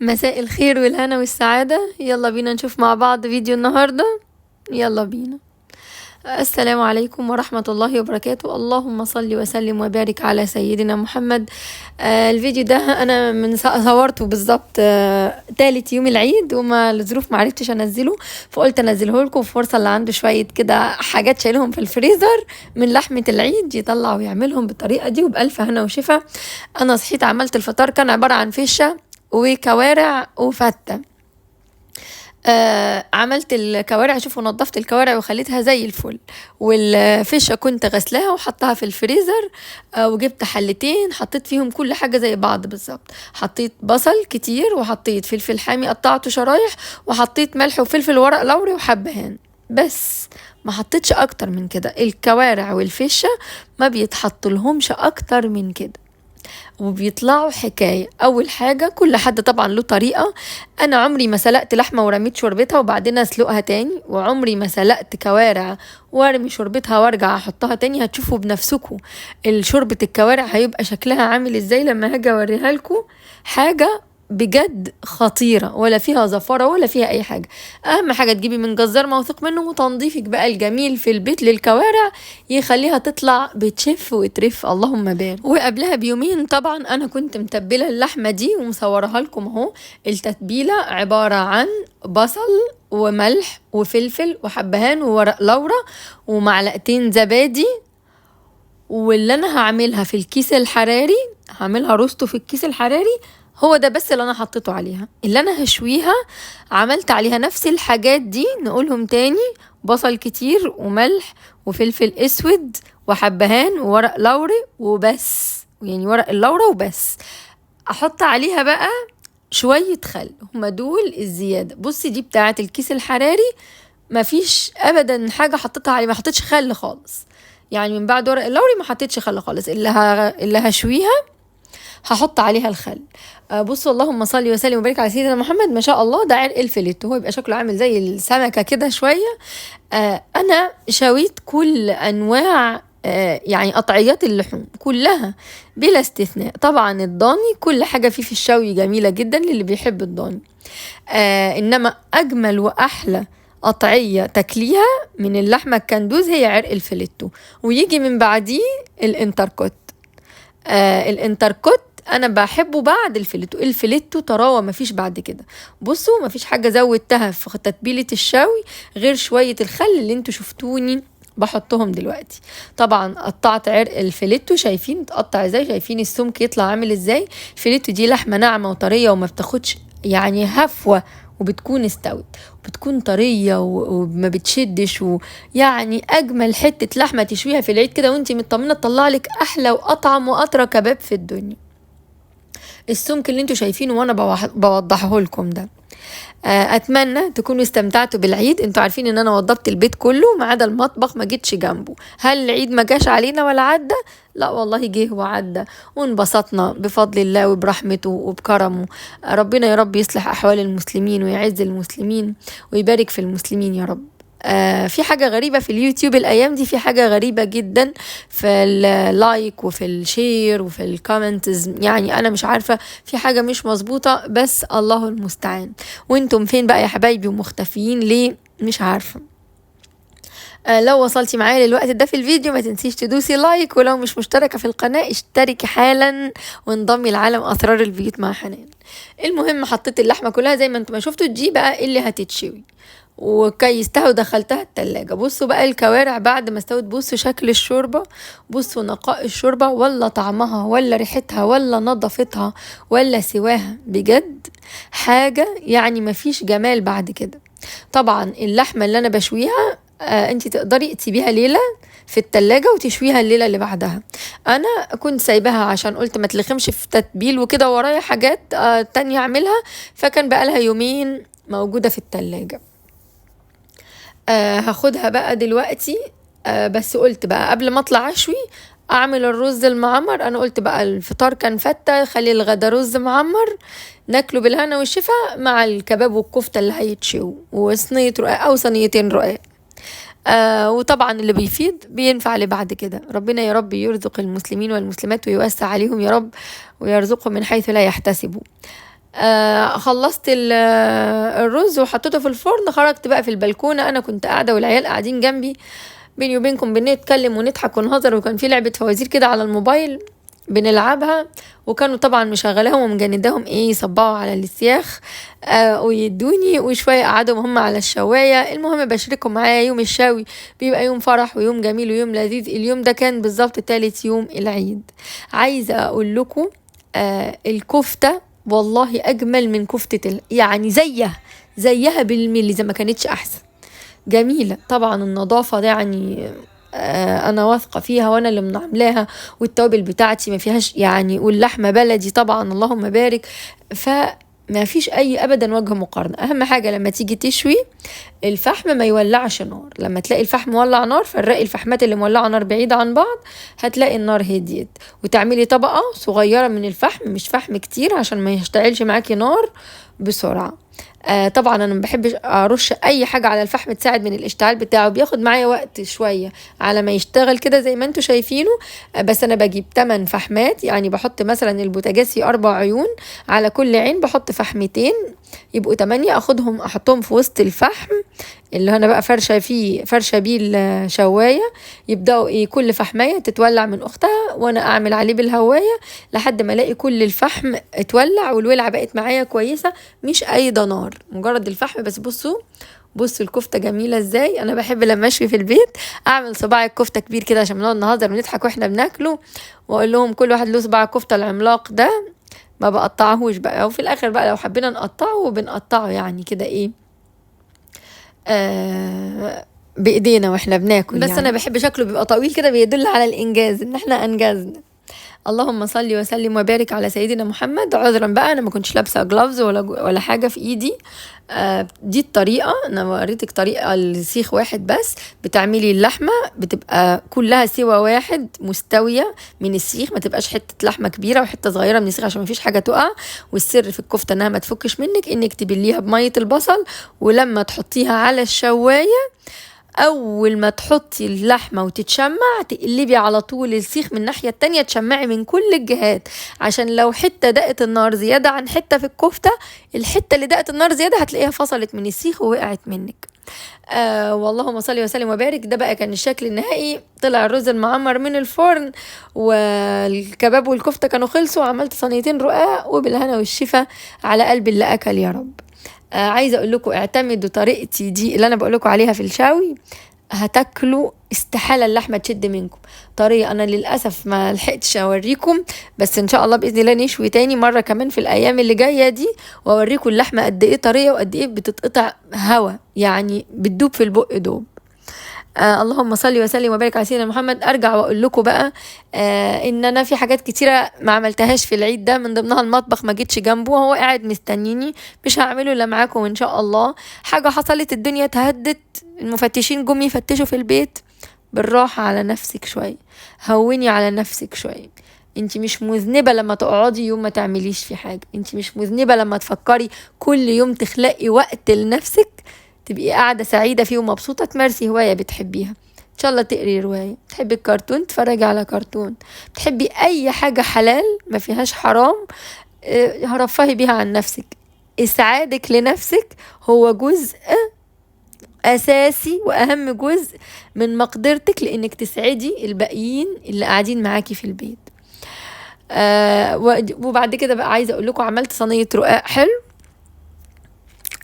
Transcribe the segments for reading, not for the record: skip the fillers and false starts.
مساء الخير والهنا والسعادة. يلا بينا نشوف مع بعض فيديو النهاردة. يلا بينا. السلام عليكم ورحمة الله وبركاته. اللهم صل وسلم وبارك على سيدنا محمد. الفيديو ده أنا من صورته بالظبط تالت يوم العيد، وما الظروف معرفتش أنزله، فقلت أنزله لكم فرصة اللي عنده شوية كده حاجات شايلهم في الفريزر من لحمة العيد يطلع ويعملهم بالطريقة دي وبألف هنا وشفا. أنا صحيت عملت الفطار، كان عبارة عن فشة وكوارع وفتة. عملت الكوارع، شوفوا نظفت الكوارع وخليتها زي الفل، والفشة كنت غسلاها وحطها في الفريزر. وجبت حلتين حطيت فيهم كل حاجة زي بعض بالظبط. حطيت بصل كتير، وحطيت فلفل حامي قطعته شرايح، وحطيت ملح وفلفل ورق لوري وحبهان، بس ما حطيتش اكتر من كده. الكوارع والفشة ما بيتحط لهمش اكتر من كده، وبيطلعوا حكاية. أول حاجة، كل حد طبعا له طريقة. أنا عمري ما سلقت لحمة ورميت شوربتها وبعدين أسلقها تاني، وعمري ما سلقت كوارع وارمي شوربتها وارجع أحطها تاني. هتشوفوا بنفسكم شوربة الكوارع هيبقى شكلها عامل ازاي لما هاجي أوريها لكم. حاجة بجد خطيرة، ولا فيها زفارة ولا فيها أي حاجة. أهم حاجة تجيبي من جزار موثوق منه، وتنظيفك بقى الجميل في البيت للكوارع يخليها تطلع بتشف وترف، اللهم بارك. وقبلها بيومين طبعا أنا كنت متبلة اللحمة دي ومصورها لكم اهو. التتبيلة عبارة عن بصل وملح وفلفل وحبهان وورق لورا ومعلقتين زبادي. واللي أنا هعملها في الكيس الحراري، هعملها روستو في الكيس الحراري، هو ده بس اللي انا حطيته عليها. اللي انا هشويها عملت عليها نفس الحاجات دي، نقولهم تاني: بصل كتير وملح وفلفل اسود وحبهان وورق لوري وبس، يعني ورق اللورة وبس. احط عليها بقى شوية خل، هما دول الزيادة. بصي دي بتاعة الكيس الحراري، مفيش ابدا حاجة حطيتها عليه، ما حطيتش خل خالص، يعني من بعد ورق اللوري ما حطيتش خل خالص. اللي هشويها هحط عليها الخل. بصوا، اللهم صل وسلم وبارك على سيدنا محمد. ما شاء الله، ده عرق الفليتو، هو يبقى شكله عامل زي السمكة كده شوية. انا شويت كل انواع يعني قطعيات اللحوم كلها بلا استثناء. طبعا الضاني كل حاجة فيه في الشوي جميلة جدا للي بيحب الضاني. انما اجمل واحلى قطعية تاكليها من اللحمة الكندوز هي عرق الفليتو، ويجي من بعديه الانتركوت. الانتركوت انا بحبه بعد الفليتو. الفليتو طراوه مفيش بعد كده. بصوا، مفيش حاجه زودتها في تتبيله الشوي غير شويه الخل اللي انتوا شفتوني بحطهم دلوقتي. طبعا قطعت عرق الفليتو، شايفين اتقطع ازاي، شايفين السمك يطلع عامل ازاي. الفليتو دي لحمه ناعمه وطريه وما بتاخدش يعني هفوه، وبتكون استوت وبتكون طرية وما بتشدش، ويعني أجمل حتة لحمة تشويها في العيد كده وانتي مطمنة تطلع لك أحلى وأطعم وأطرى كباب في الدنيا. السمك اللي انتوا شايفينه وانا بوضحه لكم ده. اتمنى تكونوا استمتعتوا بالعيد. انتوا عارفين ان انا وضبت البيت كله ما عدا المطبخ، ما جيتش جنبه. هل العيد ما جاش علينا ولا عدى؟ لا والله، جه وعدى وانبسطنا بفضل الله وبرحمته وبكرمه. ربنا يا رب يصلح احوال المسلمين ويعز المسلمين ويبارك في المسلمين يا رب. في حاجة غريبة في اليوتيوب الأيام دي، في حاجة غريبة جدا في اللايك وفي الشير وفي الكومنتز، يعني أنا مش عارفة، في حاجة مش مظبوطة، بس الله المستعان. وانتم فين بقى يا حبايبي ومختفيين ليه؟ مش عارفة. لو وصلتي معايا للوقت ده في الفيديو ما تنسيش تدوسي لايك، ولو مش مشتركة في القناة اشتركي حالا وانضمي لعالم أسرار البيوت مع حنان. المهم، حطيت اللحمة كلها زي ما انتم ما شفتوا. دي بقى اللي هتتشوي، وكيستها ودخلتها التلاجة. بصوا بقى الكوارع بعد ما استوت، بصوا شكل الشوربة، بصوا نقاء الشوربة، ولا طعمها ولا ريحتها ولا نظفتها ولا سواها. بجد حاجة يعني مفيش جمال بعد كده. طبعا اللحمة اللي انا بشويها انتي تقدري تسيبيها ليلة في التلاجة وتشويها الليلة اللي بعدها. انا كنت سايباها عشان قلت ما تلخمش في تتبيل وكده، ورايا حاجات تانية اعملها، فكان بقالها يومين موجودة في التلاجة. هاخدها بقى دلوقتي. بس قلت بقى قبل ما اطلع اشوي اعمل الرز المعمر. انا قلت بقى الفطار كان فتة، خلي الغدا رز معمر ناكله بالهنا والشفا مع الكباب والكفتة اللي هيتشوي، وصينية رقاق او صينيتين رقاق. وطبعا اللي بيفيض بينفع لبعد كده. ربنا يا رب يرزق المسلمين والمسلمات ويوسع عليهم يا رب، ويرزقهم من حيث لا يحتسبوا. خلصت الرز وحطيته في الفرن، خرجت بقى في البلكونة. انا كنت قاعدة والعيال قاعدين جنبي، بيني وبينكم بنتكلم ونضحك ونهزر، وكان في لعبة فوازير كده على الموبايل بنلعبها، وكانوا طبعا مشغلاهم ومجنداهم ايه يصبعوا على السياخ ويدوني، وشوية قعدوا هم على الشواية. المهم بشاركهم معايا يوم الشاوي، بيبقى يوم فرح ويوم جميل ويوم لذيذ. اليوم ده كان بالظبط تالت يوم العيد. عايزة اقول لكم الكفتة والله اجمل من كفتة يعني زيها بالملي، زي ما كانتش احسن. جميلة طبعا، النظافة ده يعني انا واثقة فيها، وانا اللي عاملاها، والتوابل بتاعتي ما فيهاش يعني، واللحمة بلدي طبعا اللهم بارك. فما فيش اي ابدا وجه مقارنة. اهم حاجة لما تيجي تشوي الفحم ما يولعش نار. لما تلاقي الفحم مولع نار، فرقي الفحمات اللي مولعة نار بعيدة عن بعض، هتلاقي النار هديت. وتعملي طبقة صغيرة من الفحم، مش فحم كتير عشان ما يشتعلش معاكي نار بسرعة. طبعا انا ما بحبش ارش اي حاجه على الفحم تساعد من الاشتعال بتاعه، بياخد معايا وقت شويه على ما يشتغل كده زي ما انتوا شايفينه. بس انا بجيب 8 فحمات، يعني بحط مثلا البوتاجاز فيه 4 عيون، على كل عين بحط فحمتين، يبقوا 8. اخدهم احطهم في وسط الفحم اللي انا بقى فرشه بيه الشوايه. يبداوا ايه كل فحمايه تتولع من اختها، وانا اعمل عليه بالهوايه لحد ما الاقي كل الفحم اتولع والولعه بقت معايا كويسه، مش اي نار، مجرد الفحم بس. بصوا الكفته جميله ازاي. انا بحب لما اشوي في البيت اعمل صباع الكفته كبير كده عشان بنقعد نهزر ونضحك واحنا بناكله، واقول لهم كل واحد له صباع الكفته العملاق ده، ما بقطعهوش بقى. وفي الاخر بقى لو حبينا نقطعه بنقطعه يعني كده ايه بايدينا واحنا بناكل بس يعني. انا بحب شكله بيبقى طويل كده، بيدل على الانجاز ان احنا انجزنا. اللهم صل وسلم وبارك على سيدنا محمد. عذرا بقى انا ما كنتش لابسه جلافز ولا حاجه في ايدي. دي الطريقه، انا وريتك طريقه لسيخ واحد بس. بتعملي اللحمه بتبقى كلها سوا واحد مستويه من السيخ، ما تبقاش حته لحمه كبيره وحته صغيره من السيخ عشان ما فيش حاجه تقع. والسر في الكفته انها ما تفكش منك، انك تبليها بميه البصل، ولما تحطيها على الشوايه اول ما تحطي اللحمه وتتشمع تقلبي على طول السيخ من الناحيه التانية، تشمعي من كل الجهات، عشان لو حته دقت النار زياده عن حته في الكفته، الحته اللي دقت النار زياده هتلاقيها فصلت من السيخ ووقعت منك. واللهم صل وسلم وبارك. ده بقى كان الشكل النهائي. طلع الرز المعمر من الفرن، والكباب والكفته كانوا خلصوا، وعملت صينيتين رقاق وبالهنا والشفا على قلب اللي اكل يا رب. عايزه اقول لكم اعتمدوا طريقتي دي اللي انا بقول لكم عليها في الشاوي، هتاكلوا استحاله اللحمه تشد منكم. طريقه انا للاسف ما لحقتش اوريكم، بس ان شاء الله باذن الله نشوي تاني مره كمان في الايام اللي جايه دي، واوريكم اللحمه قد ايه طريه وقد ايه بتتقطع هوا، يعني بتدوب في البق دوب. اللهم صل وسلم وبارك على سيدنا محمد. ارجع واقول لكم بقى ان انا في حاجات كتيره ما عملتهاش في العيد ده، من ضمنها المطبخ ما جيتش جنبه، وهو قاعد مستنيني، مش هعمله الا معاكم ان شاء الله. حاجه حصلت، الدنيا تهدت، المفتشين جم يفتشوا في البيت. بالراحه على نفسك شويه، هوني على نفسك شويه. انت مش مذنبة لما تقعدي يوم ما تعمليش في حاجة، انت مش مذنبة لما تفكري كل يوم تخلقي وقت لنفسك تبقي قاعدة سعيدة فيه ومبسوطة، تمارسي هواية بتحبيها. ان شاء الله تقري رواية، تحبي الكرتون تفرجي على كرتون، تحبي اي حاجة حلال ما فيهاش حرام، هرفهي بيها عن نفسك. اسعادك لنفسك هو جزء اساسي واهم جزء من مقدرتك لانك تسعدي الباقيين اللي قاعدين معاكي في البيت. وبعد كده بقى عايزة اقول لكم عملت صينية رقاق حلو.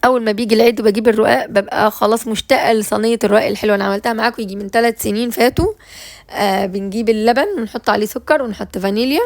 اول ما بيجي العيد وبجيب الرقاق ببقى خلاص مشتاقه لصينيه الرقاق الحلوه. انا عملتها معاكم يجي من 3 سنين فاتوا. بنجيب اللبن ونحط عليه سكر ونحط فانيليا.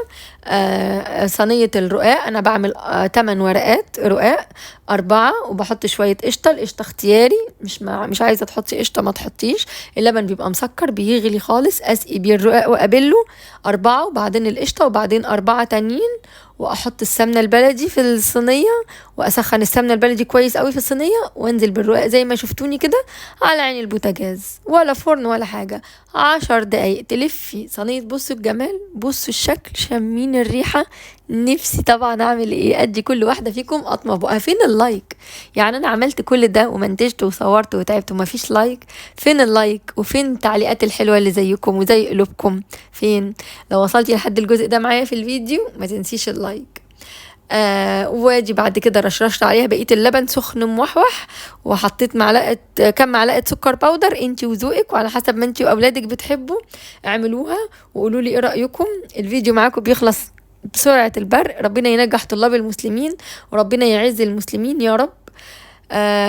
صينيه الرقاق انا بعمل 8 ورقات رقاق 4، وبحط شويه قشطه. القشطه اختياري، مش عايزه تحطي قشطه ما تحطيش. اللبن بيبقى مسكر بيغلي خالص، اسقي بيه الرقاق وابله 4، وبعدين القشطه، وبعدين 4 تانيين، واحط السمنه البلدي في الصينيه، واسخن السمنه البلدي كويس قوي في الصينيه، وانزل بالرقاق زي ما شفتوني كده على عين البوتاجاز، ولا فرن ولا حاجه. 10 دقايق تلفي صينيه. بصوا الجمال، بصوا الشكل، شمين الريحه. نفسي طبعا اعمل ايه ادي كل واحده فيكم قطمه بقى. فين اللايك؟ يعني انا عملت كل ده ومنتجت وصورت وتعبت وما فيش لايك. فين اللايك وفين التعليقات الحلوه اللي زيكم وزي قلوبكم؟ فين؟ لو وصلتي لحد الجزء ده معايا في الفيديو ما تنسيش اللايك. واجي بعد كده رشرشت عليها بقيه اللبن سخن موحوح، وحطيت كم معلقه سكر باودر، انتي وذوقك وعلى حسب ما انتي واولادك بتحبوا اعملوها وقولوا لي ايه رايكم. الفيديو معاكم بيخلص بسرعه البرق. ربنا ينجح طلاب المسلمين وربنا يعز المسلمين يا رب.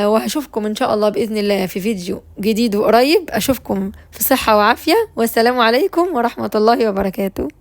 وهشوفكم ان شاء الله باذن الله في فيديو جديد وقريب. اشوفكم في صحه وعافيه، والسلام عليكم ورحمه الله وبركاته.